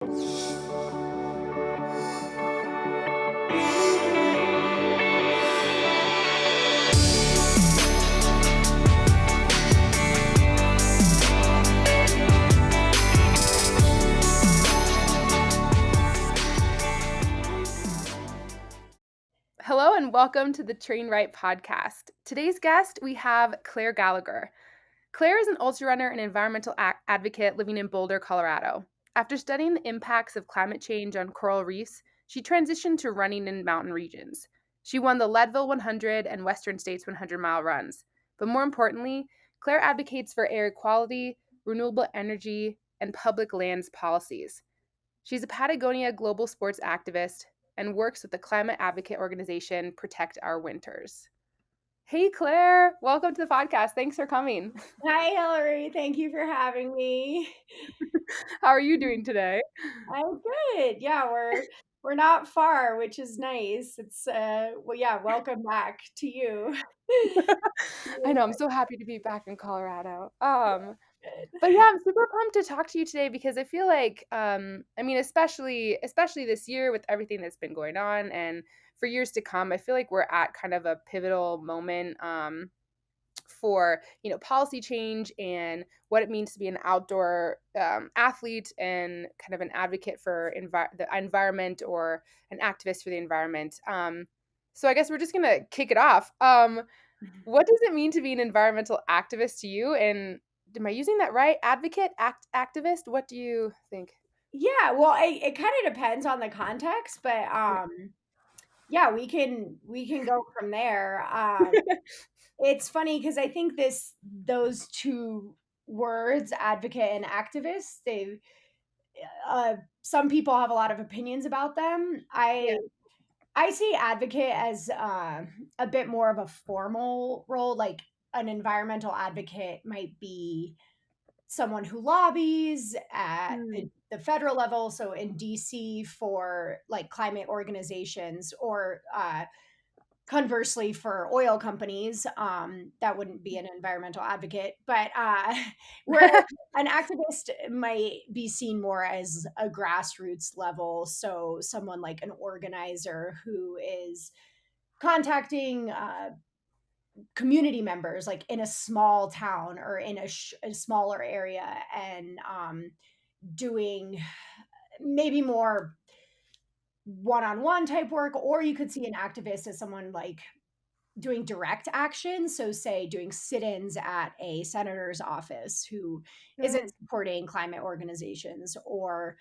Hello and welcome to the Train Right podcast. Today's guest, we have Clare Gallagher. Clare is an ultrarunner and environmental advocate living in Boulder, Colorado. After studying the impacts of climate change on coral reefs, she transitioned to running in mountain regions. She won the Leadville 100 and Western States 100-mile runs. But more importantly, Clare advocates for air quality, renewable energy, and public lands policies. She's a Patagonia global sports activist and works with the climate advocate organization Protect Our Winters. Hey, Clare, welcome to the podcast. Thanks for coming. Hi, Hillary. Thank you for having me. How are you doing today? I'm good. Yeah, we're not far, which is nice. It's well, yeah, welcome back to you. I know, I'm so happy to be back in Colorado. But yeah, I'm super pumped to talk to you today because I feel like, especially this year with everything that's been going on and for years to come, I feel like we're at kind of a pivotal moment for policy change and what it means to be an outdoor athlete and kind of an advocate for the environment or an activist for the environment. So I guess we're just gonna kick it off. What does it mean to be an environmental activist to you? And am I using that right? Advocate, activist? What do you think? Yeah, well, it kind of depends on the context, but yeah, we can go from there. It's funny because I think those two words, advocate and activist, they some people have a lot of opinions about them. Yeah. I see advocate as a bit more of a formal role. Like an environmental advocate might be someone who lobbies at Mm. the federal level, so in DC for like climate organizations, or conversely for oil companies. That wouldn't be an environmental advocate, but where an activist might be seen more as a grassroots level, so someone like an organizer who is contacting community members like in a small town or in a smaller area, and doing maybe more one-on-one type work. Or you could see an activist as someone like doing direct action. So, say, doing sit ins at a senator's office who isn't Mm. supporting climate organizations, or,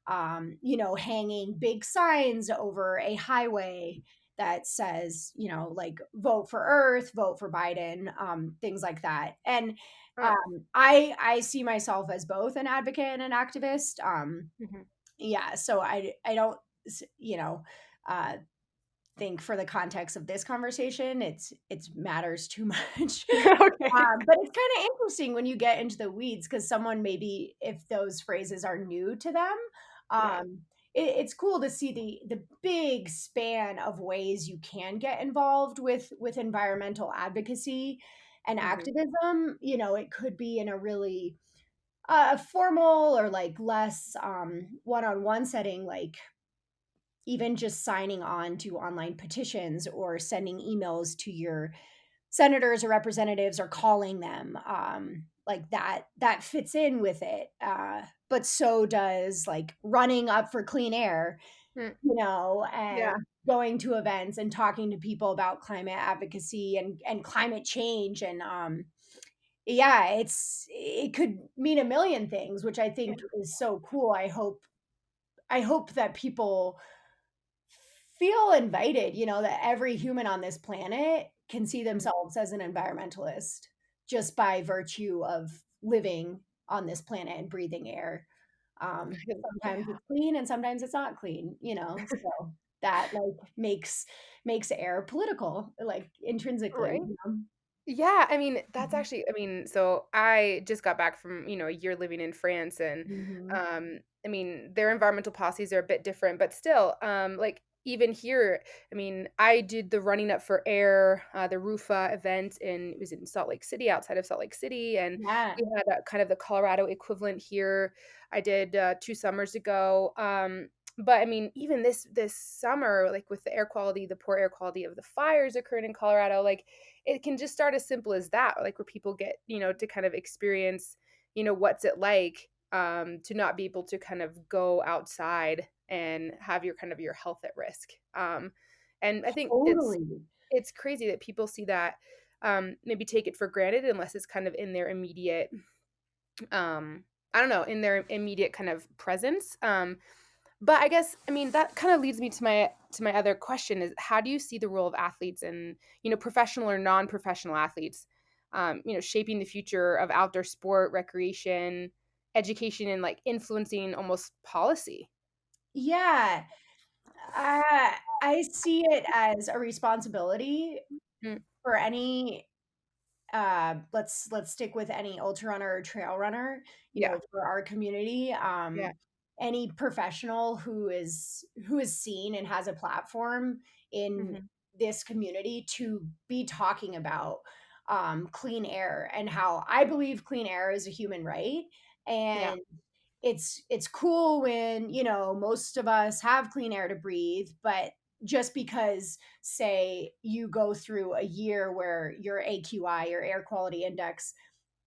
hanging big signs over a highway that says, like, vote for Earth, vote for Biden, things like that. And Uh, I see myself as both an advocate and an activist. mhm. Yeah, so I don't, you know, uh, think for the context of this conversation, it's matters too much. Okay. But it's kind of interesting when you get into the weeds, because someone, maybe if those phrases are new to them, Yeah. it's cool to see the big span of ways you can get involved with environmental advocacy and Mhm. activism. It could be in a really formal or like less one-on-one setting, like even just signing on to online petitions or sending emails to your senators or representatives or calling them, like that fits in with it. But so does like running up for clean air, Mm. and Yeah. going to events and talking to people about climate advocacy and climate change. And yeah, it could mean a million things, which I Yeah. think is so cool. I hope that people feel invited, that every human on this planet can see Mhm. themselves as an environmentalist just by virtue of living on this planet and breathing air. Sometimes Yeah. it's clean and sometimes it's not clean, so that like makes air political, like intrinsically, Right? Yeah, I mean, that's Mhm. actually, so I just got back from, a year living in France and Mhm. their environmental policies are a bit different, but still, like even here, I mean, I did the Running Up for Air, the RUFA event, and it was in Salt Lake City, outside of Salt Lake City, and Yeah. we had a kind of the Colorado equivalent here. I did 2 summers ago, but I mean, even this summer, like, with the air quality, the poor air quality of the fires occurring in Colorado, like, it can just start as simple as that, like, where people get, to kind of experience, what's it like, to not be able to kind of go outside and have your health at risk. And I think Totally. it's crazy that people see that, maybe take it for granted unless it's kind of in their immediate, I don't know, in their immediate kind of presence. But I guess, I mean, that kind of leads me to my other question is, how do you see the role of athletes and, professional or non-professional athletes, shaping the future of outdoor sport, recreation, education, and like influencing almost policy? Yeah. I see it as a responsibility Mm, for any let's stick with any ultra runner or trail runner, yeah. for our community, Yeah. any professional who is seen and has a platform in Mhm. this community to be talking about clean air and how I believe clean air is a human right. Yeah. And it's cool when, most of us have clean air to breathe, but just because, say, you go through a year where your AQI, your air quality index,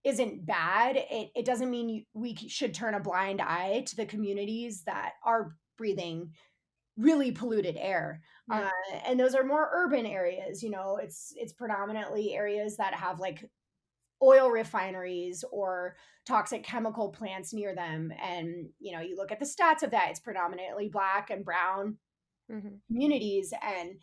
isn't bad, it doesn't mean we should turn a blind eye to the communities that are breathing really polluted air. Mm, And those are more urban areas. It's predominantly areas that have like oil refineries or toxic chemical plants near them. And, you look at the stats of that, it's predominantly black and brown mhm. communities. And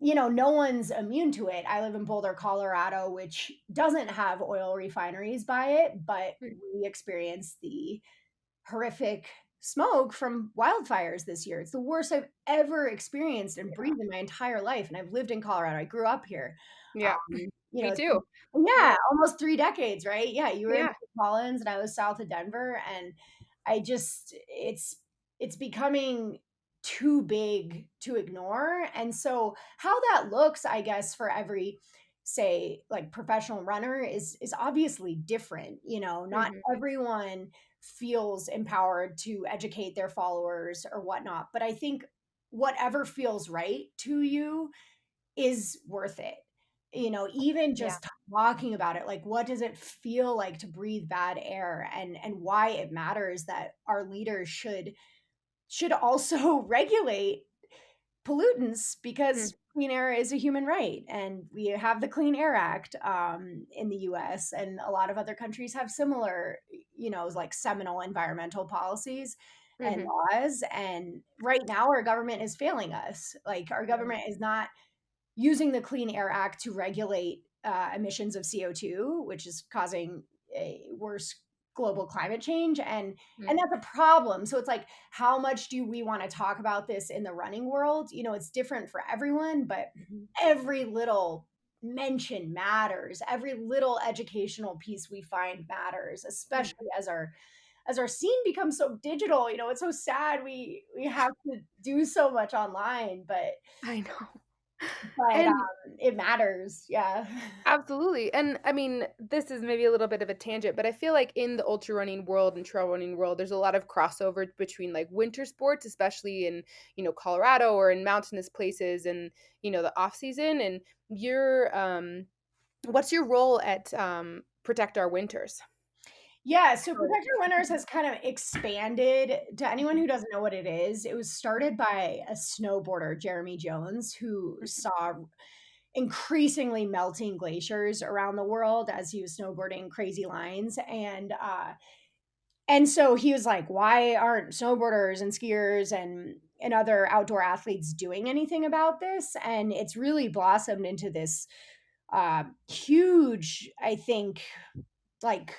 no one's immune to it. I live in Boulder, Colorado, which doesn't have oil refineries by it, but Mm, we experience the horrific smoke from wildfires this year. It's the worst I've ever experienced and yeah. breathed in my entire life, and I've lived in Colorado. I grew up here. Yeah. Me It's too. yeah, Yeah. almost 3 decades, right? Yeah, you were in Yeah. Fort Collins and I was south of Denver, and I just it's becoming too big to ignore, and so how that looks, I guess, for every, say, like, professional runner is obviously different. Not Mhm. everyone feels empowered to educate their followers or whatnot, but I think whatever feels right to you is worth it. Even Yeah. just talking about it, like, what does it feel like to breathe bad air, and why it matters that our leaders should also regulate pollutants, Mm, because clean air is a human right, and we have the Clean Air Act in the US, and a lot of other countries have similar, like, seminal environmental policies and mhm. laws. And right now our government is failing us. Like, our Mhm. government is not using the Clean Air Act to regulate emissions of CO2, which is causing a worse global climate change, and Mm, that's a problem. So it's like, how much do we want to talk about this in the running world? It's different for everyone, but mhm. every little mention matters. Every little educational piece we find matters, especially Mhm. as our scene becomes so digital. It's so sad we have to do so much online, but I know. but, And it matters, yeah. absolutely. And I mean, this is maybe a little bit of a tangent, but I feel like in the ultra running world and trail running world, there's a lot of crossover between like winter sports, especially in, Colorado or in mountainous places and, the off season. And what's your role at Protect Our Winters? Yeah, so Or- Protect Our Winters has kind of expanded. To anyone Mhm, who doesn't know what it is, it was started by a snowboarder, Jeremy Jones, who mhm, saw increasingly melting glaciers around the world as he was snowboarding crazy lines. And so he was like, why aren't snowboarders and skiers and other outdoor athletes doing anything about this? And it's really blossomed into this huge, I think, like,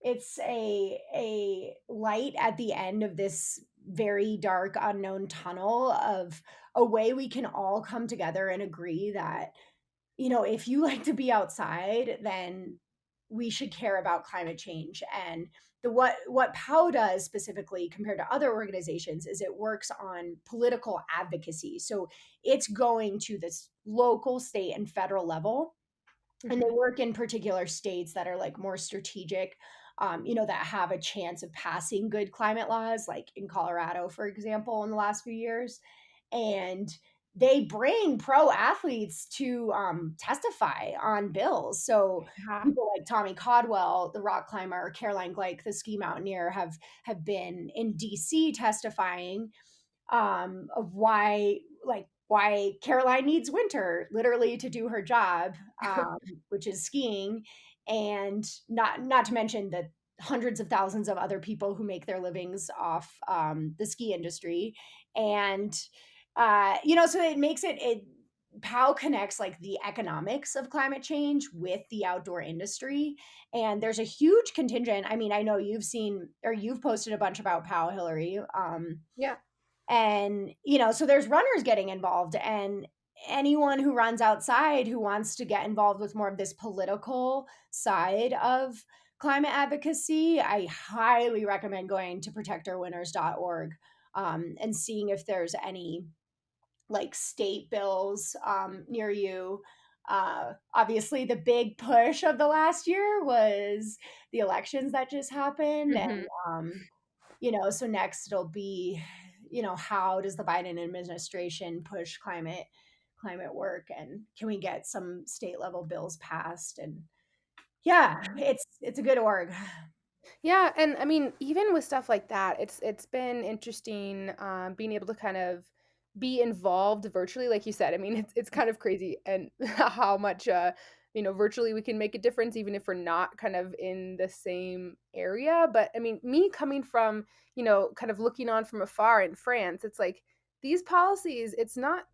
it's a light at the end of this very dark unknown tunnel of a way we can all come together and agree that, if you like to be outside, then we should care about climate change. And what POW does specifically compared to other organizations is it works on political advocacy. So it's going to this local, state, and federal level, and they Mhm. work in particular states that are like more strategic, that have a chance of passing good climate laws, like in Colorado, for example, in the last few years. And they bring pro athletes to testify on bills. So Yeah. people like Tommy Caldwell, the rock climber, Caroline Gleick, the ski mountaineer, have been in DC testifying, of why Caroline needs winter literally to do her job, which is skiing, and not to mention the hundreds of thousands of other people who make their livings off the ski industry, and so it makes it. POW connects like the economics of climate change with the outdoor industry. And there's a huge contingent. I mean, I know you've seen or you've posted a bunch about POW, Hillary. Yeah. And so there's runners getting involved, and anyone who runs outside who wants to get involved with more of this political side of climate advocacy, I highly recommend going to protectourwinners.org, and seeing if there's any like state bills near you. Obviously the big push of the last year was the elections that just happened, and Mhm. so next it'll be, how does the Biden administration push climate work, and can we get some state level bills passed? And yeah, it's a good org. Yeah, and I mean, even with stuff like that, it's been interesting, being able to kind of be involved virtually, like you said. I mean, it's kind of crazy and how much virtually we can make a difference, even if we're not kind of in the same area. But I mean, me coming from, kind of looking on from afar in France, it's like these policies, it's not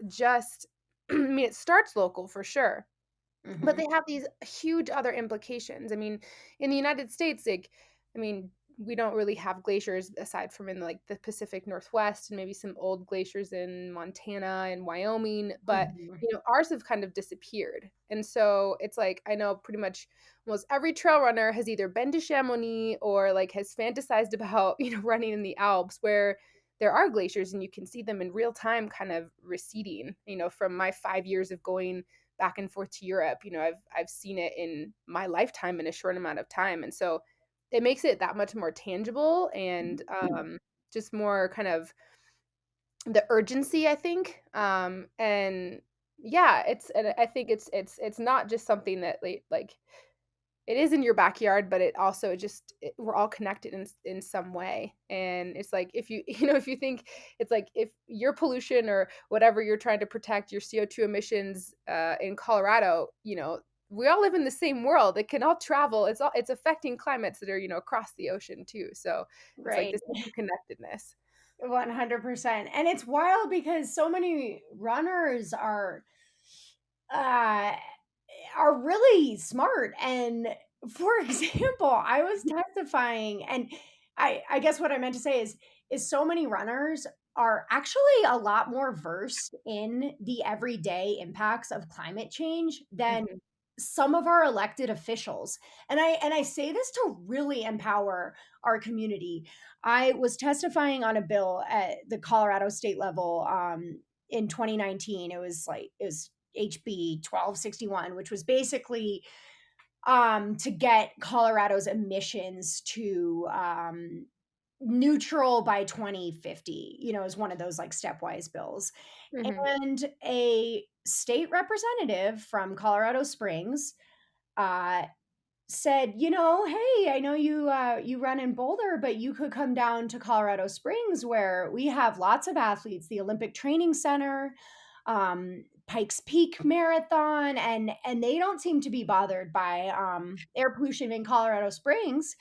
just I mean, it starts local for sure, but Mhm. they have these huge other implications. I mean, in the United States, like, I mean, we don't really have glaciers aside from in like the Pacific Northwest and maybe some old glaciers in Montana and Wyoming, but Mhm. ours have kind of disappeared. And so it's like I know pretty much almost every trail runner has either been to Chamonix or like has fantasized about, running in the Alps where there are glaciers and you can see them in real time kind of receding. From my 5 years of going back and forth to Europe. I've seen it in my lifetime in a short amount of time, and so it makes it that much more tangible and just more kind of the urgency, I think. And yeah, and I think it's not just something that like it is in your backyard, but it also we're all connected in some way. And it's like if you if you think it's like if your pollution or whatever you're trying to protect your CO2 emissions in Colorado, we all live in the same world. It can all travel. It's affecting climates that are across the ocean too. So it's like Right. this interconnectedness. 100%. And it's wild because so many runners uh are really smart. And for example, I was testifying, and I guess what I meant to say is so many runners are actually a lot more versed in the everyday impacts of climate change than Mhm, some of our elected officials. And I say this to really empower our community. I was testifying on a bill at the Colorado state level, in 2019. It was HB 1261, which was basically to get Colorado's emissions to neutral by 2050, is one of those like stepwise bills. mhm. And a state representative from Colorado Springs uh, said, hey, I know you run in Boulder, but you could come down to Colorado Springs where we have lots of athletes, the Olympic Training Center, Pikes Peak Marathon, and they don't seem to be bothered by air pollution in Colorado Springs.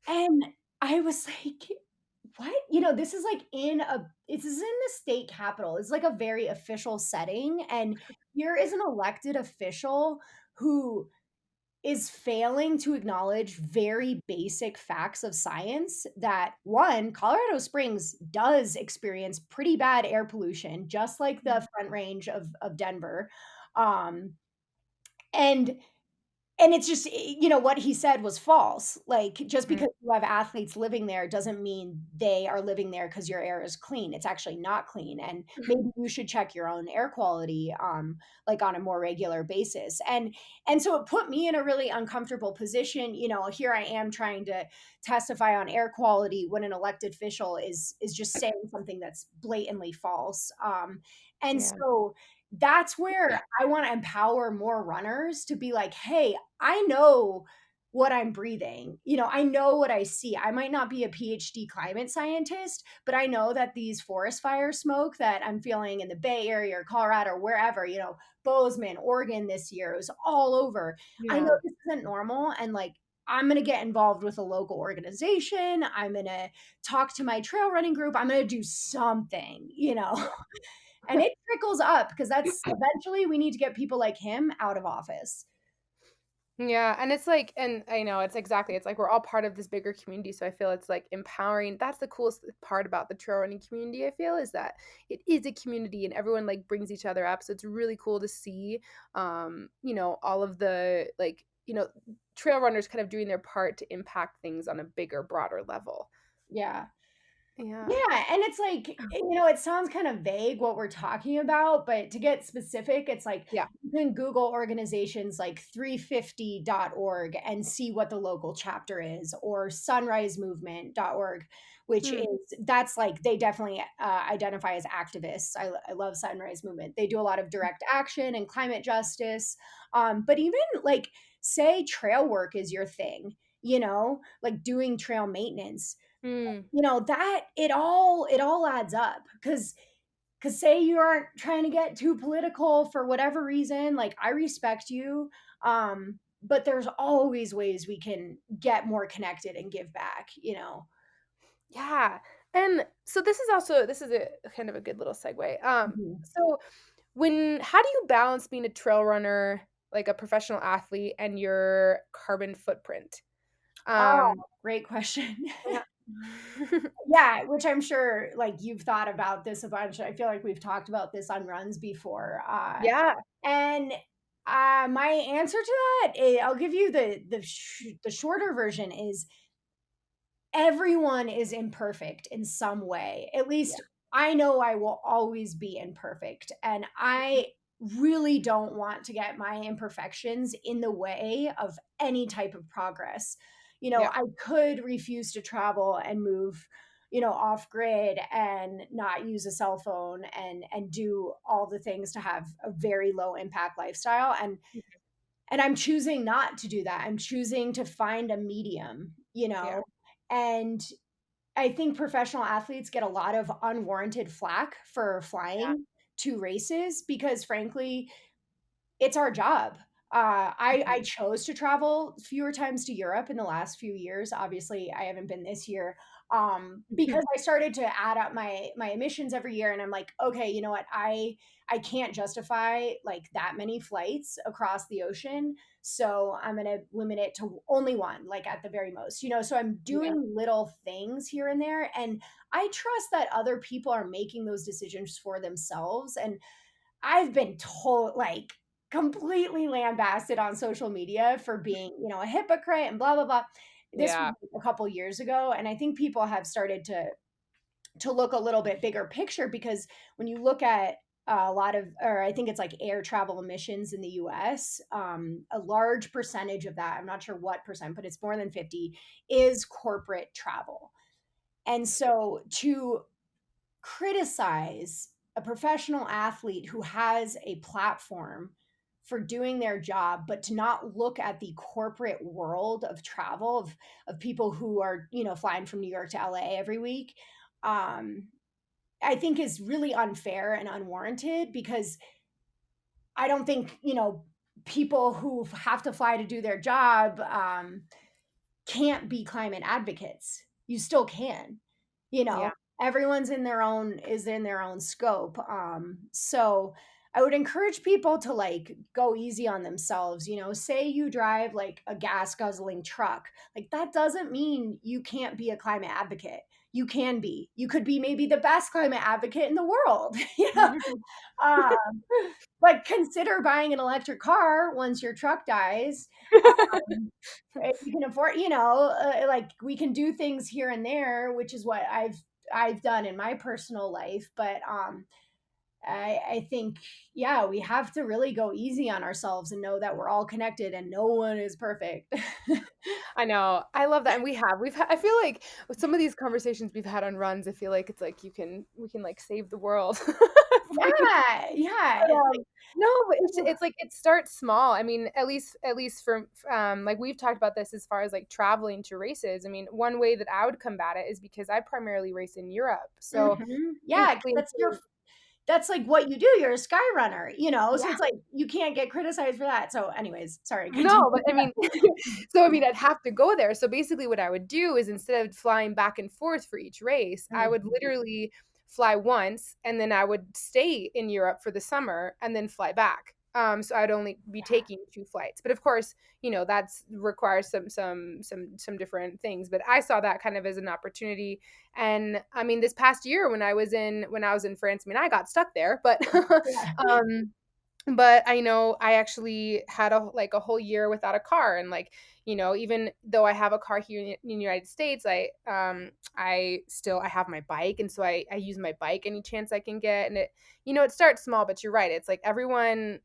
And I was like, what? This is like this is in the state capital. It's like a very official setting. And here is an elected official who is failing to acknowledge very basic facts of science that one, Colorado Springs does experience pretty bad air pollution, just like the Front Range of Denver. Um, and and it's just, what he said was false. Like, just Mhm. because you have athletes living there doesn't mean they are living there because your air is clean. It's actually not clean, and maybe you should check your own air quality, like, on a more regular basis, and so it put me in a really uncomfortable position. Here I am trying to testify on air quality when an elected official is just saying something that's blatantly false, and Yeah. so that's where I wanna empower more runners to be like, "Hey, I know what I'm breathing. I know what I see. I might not be a PhD climate scientist, but I know that these forest fire smoke that I'm feeling in the Bay Area or Colorado or wherever, Bozeman, Oregon this year, it was all over. I know Yeah. this isn't normal, and, like, I'm gonna get involved with a local organization. I'm gonna talk to my trail running group. I'm gonna do something, and it trickles up because that's eventually we need to get people like him out of office. Yeah, and it's like and I know, it's exactly it's like we're all part of this bigger community, so I feel it's, like, empowering that's the coolest part about the trail running community, I feel, is that it is a community and everyone, like, brings each other up, so it's really cool to see, all of the, like, trail runners kind of doing their part to impact things on a bigger, broader level. Yeah. Yeah. Yeah, and it's like, it sounds kind of vague what we're talking about, but to get specific, it's like Yeah. you can Google organizations like 350.org and see what the local chapter is, or sunrisemovement.org, which Mm, that's like they definitely identify as activists. I love Sunrise Movement. They do a lot of direct action and climate justice. But even like, say trail work is your thing, like doing trail maintenance, mm. that it all adds up because say you aren't trying to get too political for whatever reason, like, I respect you, but there's always ways we can get more connected and give back. Yeah, and so this is a kind of a good little segue, Mhm. so how do you balance being a trail runner, like a professional athlete, and your carbon footprint? Oh, Um, great question. yeah. Yeah, which I'm sure, like, you've thought about this a bunch. I feel like we've talked about this on runs before, Yeah, and, my answer to that, I'll give you the shorter version is everyone is imperfect in some way. At yeah, least I know I will always be imperfect. And I really don't want to get my imperfections in the way of any type of progress. yeah, I could refuse to travel and move, off grid and not use a cell phone and do all the things to have a very low impact lifestyle. And I'm choosing not to do that. I'm choosing to find a medium. yeah, And I think professional athletes get a lot of unwarranted flack for yeah, flying to races because, frankly, it's our job. I mhm, chose to travel fewer times to Europe in the last few years. Obviously, I haven't been this year, mhm, because I started to add up my emissions every year, and I'm like, okay, you know what? I can't justify like that many flights across the ocean, so I'm gonna limit it to only one, like at the very most. So I'm yeah, doing little things here and there, and I trust that other people are making those decisions for themselves. And I've been told like completely lambasted on social media for being, a hypocrite and blah blah blah. This was yeah, a couple years ago, and I think people have started to look a little bit bigger picture because when you look at a lot of, or I think it's like air travel emissions in the US, a large percentage of that, I'm not sure what percent, but it's more than 50, is corporate travel. And so to criticize a professional athlete who has a platform for doing their job, but to not look at the corporate world of travel of people who are, flying from New York to LA every week, um, I think is really unfair and unwarranted because I don't think, people who have to fly to do their job can't be climate advocates. You still can. You yeah, know, everyone's in their own is in their own scope. So I would encourage people to like go easy on themselves. Say you drive like a gas guzzling truck, like that doesn't mean you can't be a climate advocate. You can be. You could be maybe the best climate advocate in the world. Um, but consider buying an electric car once your truck dies. If you can afford, like we can do things here and there, which is what I've done in my personal life. But I think, yeah, we have to really go easy on ourselves and know that we're all connected and no one is perfect. I know. I love that, and I feel like with some of these conversations we've had on runs, I feel like it's like we can like save the world. Yeah, yeah. But, It's like, no, but it's like it starts small. I mean, at least from like we've talked about this as far as like traveling to races. I mean, one way that I would combat it is because I primarily race in Europe. So yeah, 'cause basically, that's like what you do. You're a sky runner, so yeah. it's like you can't get criticized for that. So, anyways, sorry, continue. No, but I mean, so I mean, I'd have to go there. So basically, what I would do is instead of flying back and forth for each race, I would Mhm. literally fly once, and then I would stay in Europe for the summer, and then fly back. So I'd only be taking 2 flights, but of course, that's requires some different things. But I saw that kind of as an opportunity, and I mean, this past year when I was in France, I mean, I got stuck there, but Yeah. um, but I know I actually had a whole year without a car, and like, even though I have a car here in the United States, I have my bike, and so I use my bike any chance I can get. And it starts small, but you're right. It's like everyone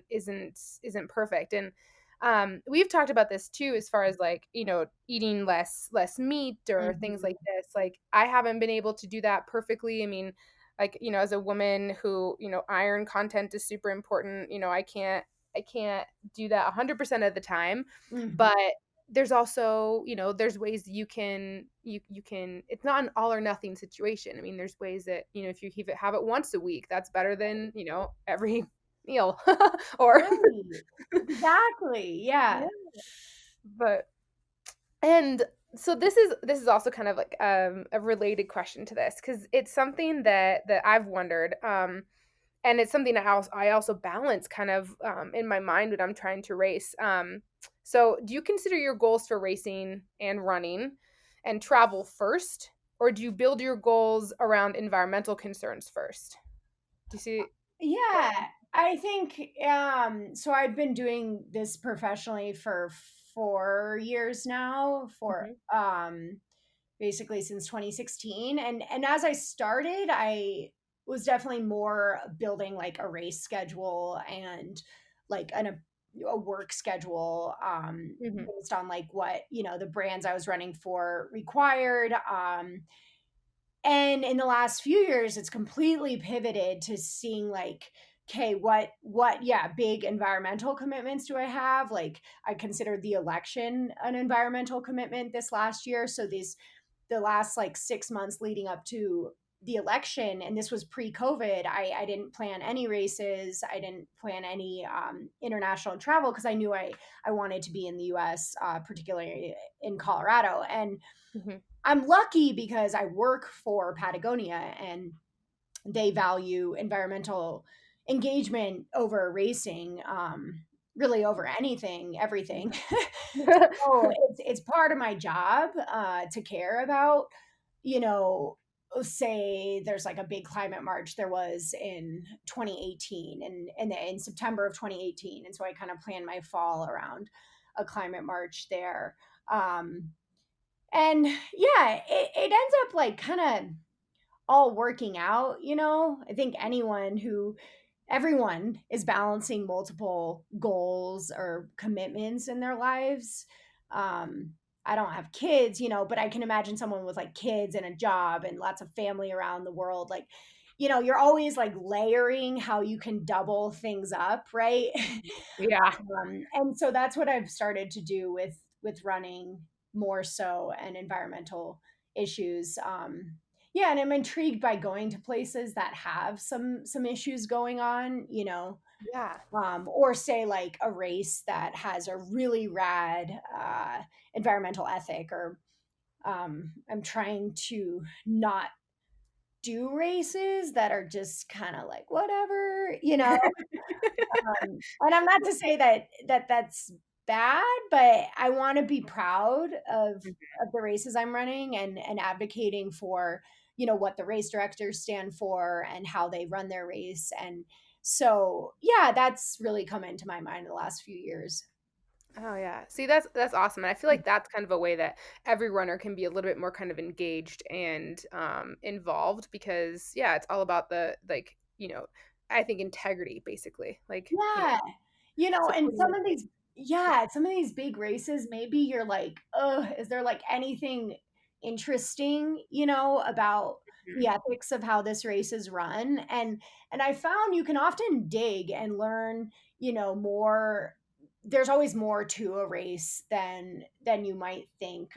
isn't perfect. And we've talked about this too, as far as like, eating less meat or things like Mhm. this. Like, I haven't been able to do that perfectly. I mean, like, as a woman who, iron content is super important. I can't do that 100% of the time. Mhm. But there's also, there's ways that you can it's not an all or nothing situation. I mean, there's ways that, if you have it once a week, that's better than, every meal. Or Right. Exactly. yeah. Yeah. But and so this is also kind of like a related question to this, because it's something that I've wondered. And it's something I also balance kind of in my mind when I'm trying to race. So do you consider your goals for racing and running and travel first, or do you build your goals around environmental concerns first? Do you see what? Yeah, I think so I've been doing this professionally for 4 years now, for Hmm. basically since 2016. And as I started, I was definitely more building like a race schedule and like a work schedule Hmm. based on like what, the brands I was running for required. And in the last few years, it's completely pivoted to seeing like, okay, yeah, big environmental commitments do I have? Like, I considered the election an environmental commitment this last year. So the last like 6 months leading up to the election, and this was pre-COVID, I didn't plan any races. I didn't plan any international travel because I knew I wanted to be in the U.S., particularly in Colorado. And Hmm. I'm lucky because I work for Patagonia and they value environmental engagement over racing, really over anything, everything. So it's part of my job to care about, you know, say there's like a big climate march there was in 2018 and in September of 2018. And so I kind of plan my fall around a climate march there. And yeah, it ends up like kind of all working out, I think everyone is balancing multiple goals or commitments in their lives. Um, I don't have kids, but I can imagine someone with like kids and a job and lots of family around the world. Like, you're always like layering how you can double things up, right? Yeah. And so that's what I've started to do with running more so and environmental issues. Yeah, and I'm intrigued by going to places that have some issues going on, Yeah. or say like a race that has a really rad environmental ethic, or I'm trying to not do races that are just kind of like whatever, and I'm not to say that's bad, but I want to be proud of the races I'm running and advocating for, what the race directors stand for and how they run their race. And so, yeah, that's really come into my mind in the last few years. Oh yeah. See, that's awesome. And I feel like that's kind of a way that every runner can be a little bit more kind of engaged and involved because yeah, it's all about the like, I think integrity basically. Like, Yeah. And supporting some of these big races, maybe you're like, oh, is there like anything interesting, about the Mhm. ethics of how this race is run? And I found you can often dig and learn, more. There's always more to a race than you might think.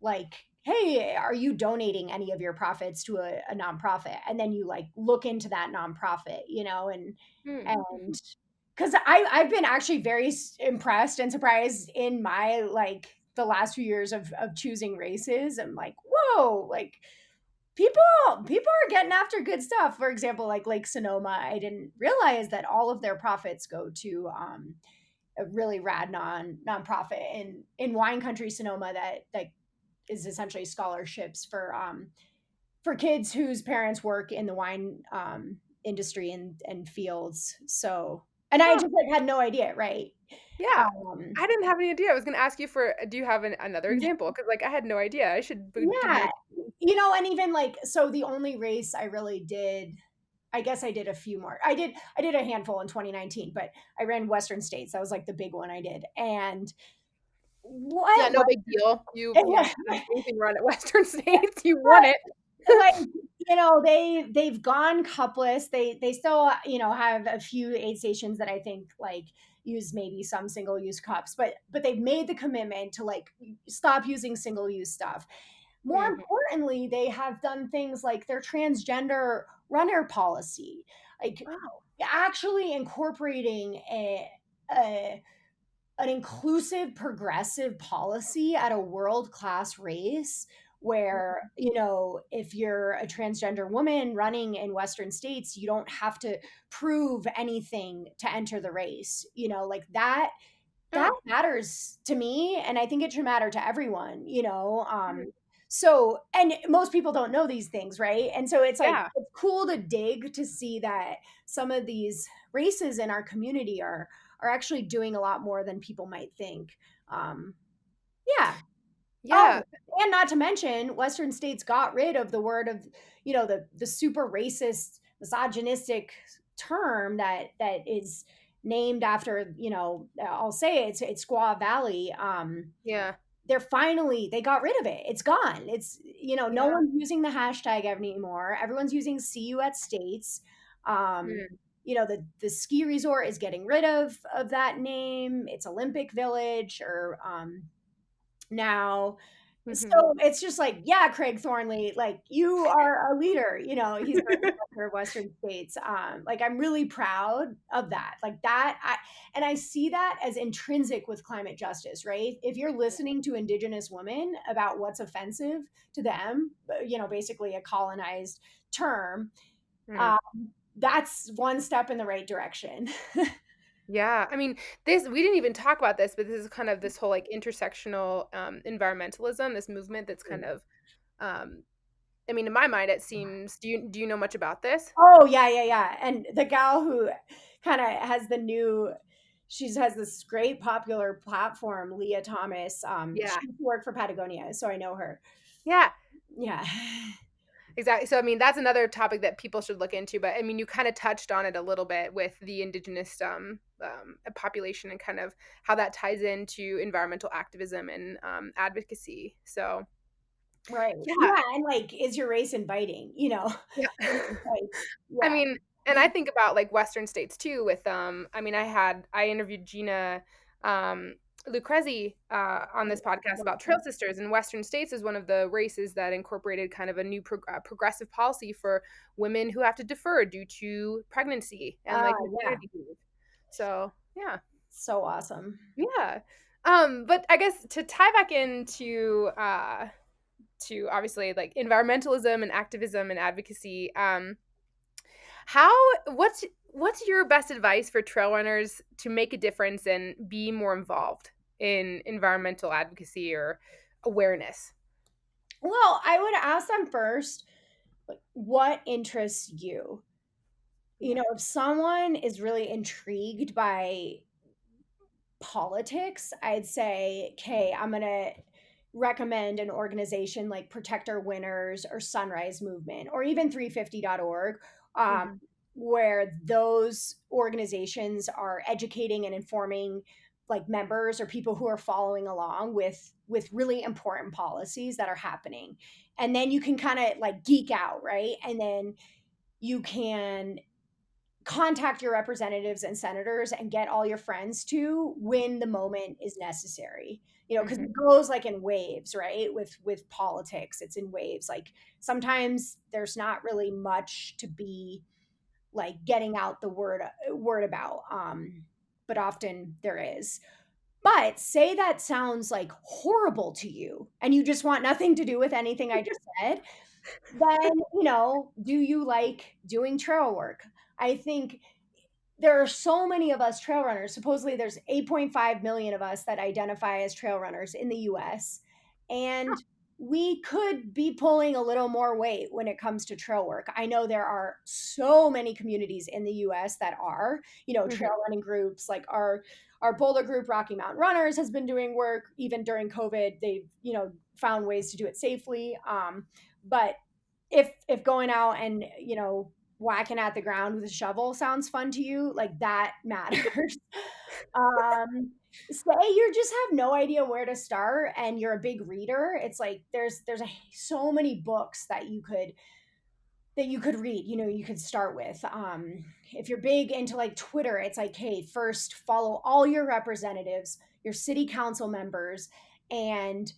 Like, hey, are you donating any of your profits to a nonprofit? And then you like look into that nonprofit, Mm. and because I've been actually very impressed and surprised in my like the last few years of choosing races. I'm like, whoa, like people people are getting after good stuff. For example, like Lake Sonoma, I didn't realize that all of their profits go to a really rad nonprofit in wine country Sonoma that is essentially scholarships for kids whose parents work in the wine industry and fields. So, and I Huh. just like had no idea, right? Yeah. Um, I didn't have any idea. I was going to ask you for do you have another example? Cuz like I had no idea. I should do more. yeah, and even like so, the only race I really did. I guess I did a few more. I did a handful in 2019, but I ran Western States. That was like the big one I did. And Yeah, what no was big deal. You had an amazing run at Western States. You won it. like they've gone cupless. They still have a few aid stations that I think like use maybe some single use cups, but they've made the commitment to like stop using single use stuff. More Mhm. importantly, they have done things like their transgender runner policy, like Oh. actually incorporating a an inclusive progressive policy at a world class race where if you're a transgender woman running in Western States, you don't have to prove anything to enter the race, like that Oh. matters to me, and I think it should matter to everyone, Mhm. so, and most people don't know these things, right? And so it's like Yeah. it's cool to dig to see that some of these races in our community are actually doing a lot more than people might think. um yeah. Yeah. Oh, and not to mention, Western states got rid of the word of, the super racist, misogynistic term that is named after, I'll say it's Squaw Valley. Yeah. They got rid of it. It's gone. It's, no Yeah. one's using the hashtag anymore. Everyone's using see you at states. Um, Mm. the ski resort is getting rid of that name. It's Olympic Village or now. Mhm. So it's just like, yeah, Craig Thornley, like you are a leader. He's the director of Western States. Like I'm really proud of that. Like that, and I see that as intrinsic with climate justice, right? If you're listening to Indigenous women about what's offensive to them, basically a colonized term, Mm. uh, that's one step in the right direction. Yeah, I mean, this we didn't even talk about this, but this is kind of this whole like intersectional environmentalism, this movement that's kind of um I mean, in my mind it seems do you know much about this? Oh, yeah, yeah, yeah, and the gal who kinda has the new she has this great popular platform, Leah Thomas, Yeah. she used to work for Patagonia, so I know her. Yeah. Yeah. Exactly. So I mean, that's another topic that people should look into, but I mean, you kind of touched on it a little bit with the indigenous population and kind of how that ties into environmental activism and advocacy. So, Right. yeah. Yeah, and, like, is your race inviting, Yeah. Like, I yeah. mean, and I think about like Western states too with I mean, I interviewed Gina Lucrezi on this podcast about Trail Sisters, and Western States is one of the races that incorporated kind of a new progressive policy for women who have to defer due to pregnancy and like Yeah, maternity leave. So, yeah. so awesome. Yeah. But I guess to tie back into to obviously like environmentalism and activism and advocacy. How what's your best advice for trail runners to make a difference and be more involved in environmental advocacy or awareness? Well, I would ask them first, like, what interests you? You Yeah. know, if someone is really intrigued by politics, I'd say, "Okay, I'm gonna recommend an organization like Protect Our Winners or Sunrise Movement or even 350.org, um, Mhm. where those organizations are educating and informing like members or people who are following along with really important policies that are happening. And then you can kind of like geek out, right? And then you can contact your representatives and senators and get all your friends to when the moment is necessary, you know, because Mhm. it goes like in waves, right? With politics, it's in waves. Like sometimes there's not really much to be like getting out the word about, but often there is. But say that sounds like horrible to you and you just want nothing to do with anything I just said, then, you know, do you like doing trail work? I think there are so many of us trail runners. Supposedly, there's 8.5 million of us that identify as trail runners in the US. And we could be pulling a little more weight when it comes to trail work. I know there are so many communities in the US that are, you know, Mhm. trail running groups like our Boulder group, Rocky Mountain Runners, has been doing work even during COVID. They've, you know, found ways to do it safely. But if going out and, you know, whacking at the ground with a shovel sounds fun to you, like that matters. Say you just have no idea where to start and you're a big reader. It's like so many books that you could read, you know, you could start with. If you're big into like Twitter, it's like, hey, first follow all your representatives, your city council members, and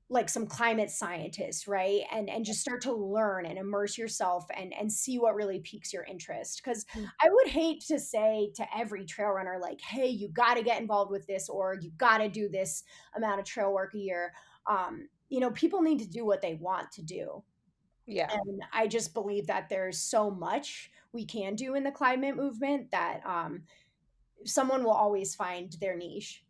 like some climate scientists, right? And just start to learn and immerse yourself and see what really piques your interest. Because Mm. I would hate to say to every trail runner, like, hey, you got to get involved with this, or you got to do this amount of trail work a year. You know, people need to do what they want to do. Yeah. And I just believe that there's so much we can do in the climate movement that someone will always find their niche.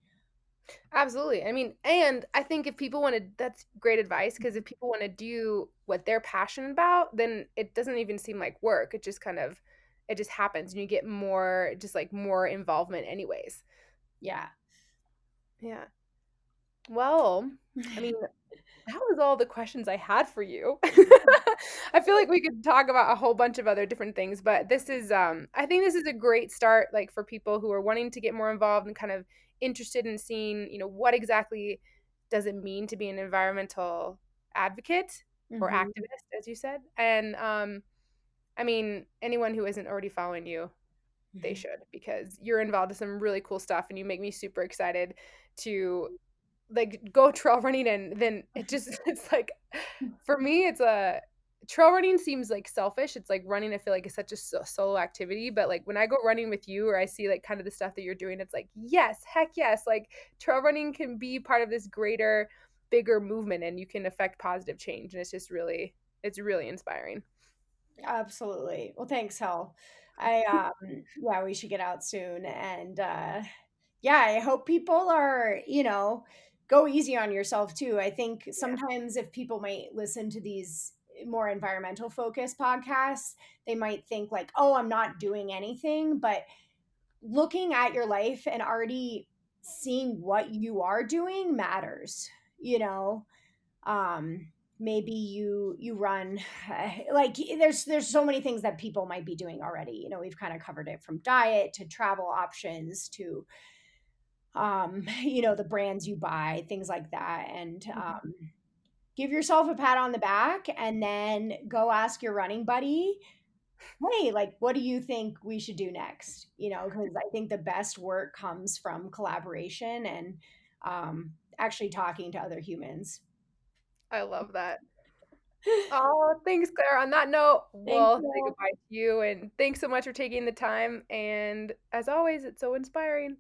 Absolutely. I mean, and I think if people want to, that's great advice because if people want to do what they're passionate about, then it doesn't even seem like work. It just kind of, it just happens and you get more, just like more involvement, anyways. Yeah. Yeah. Well, I mean, that was all the questions I had for you. I feel like we could talk about a whole bunch of other different things, but this is I think this is a great start like for people who are wanting to get more involved and kind of interested in seeing, what exactly does it mean to be an environmental advocate or Hmm. activist as you said. And I mean, anyone who isn't already following you, they should because you're involved in some really cool stuff and you make me super excited to like go trail running and then it just it's like for me it's a trail running seems like selfish. It's like running I feel like is such a solo activity, but like when I go running with you or I see like kind of the stuff that you're doing, it's like yes, heck yes, like trail running can be part of this greater bigger movement and you can affect positive change and it's just really it's really inspiring. Absolutely. Well, thanks, Hel. I yeah, we should get out soon. And yeah, I hope people are, you know, go easy on yourself too. I think Yeah. sometimes if people might listen to these more environmental focused podcasts, they might think like, "Oh, I'm not doing anything," but looking at your life and already seeing what you are doing matters, you know. Maybe you run like there's so many things that people might be doing already, you know. We've kind of covered it from diet to travel options to you know, the brands you buy, things like that. And Mhm. give yourself a pat on the back and then go ask your running buddy, hey, like, what do you think we should do next? You know, because I think the best work comes from collaboration and actually talking to other humans. I love that. Oh, thanks, Claire. On that note, Thank we'll say you. goodbye to you, and thanks so much for taking the time, and as always, it's so inspiring.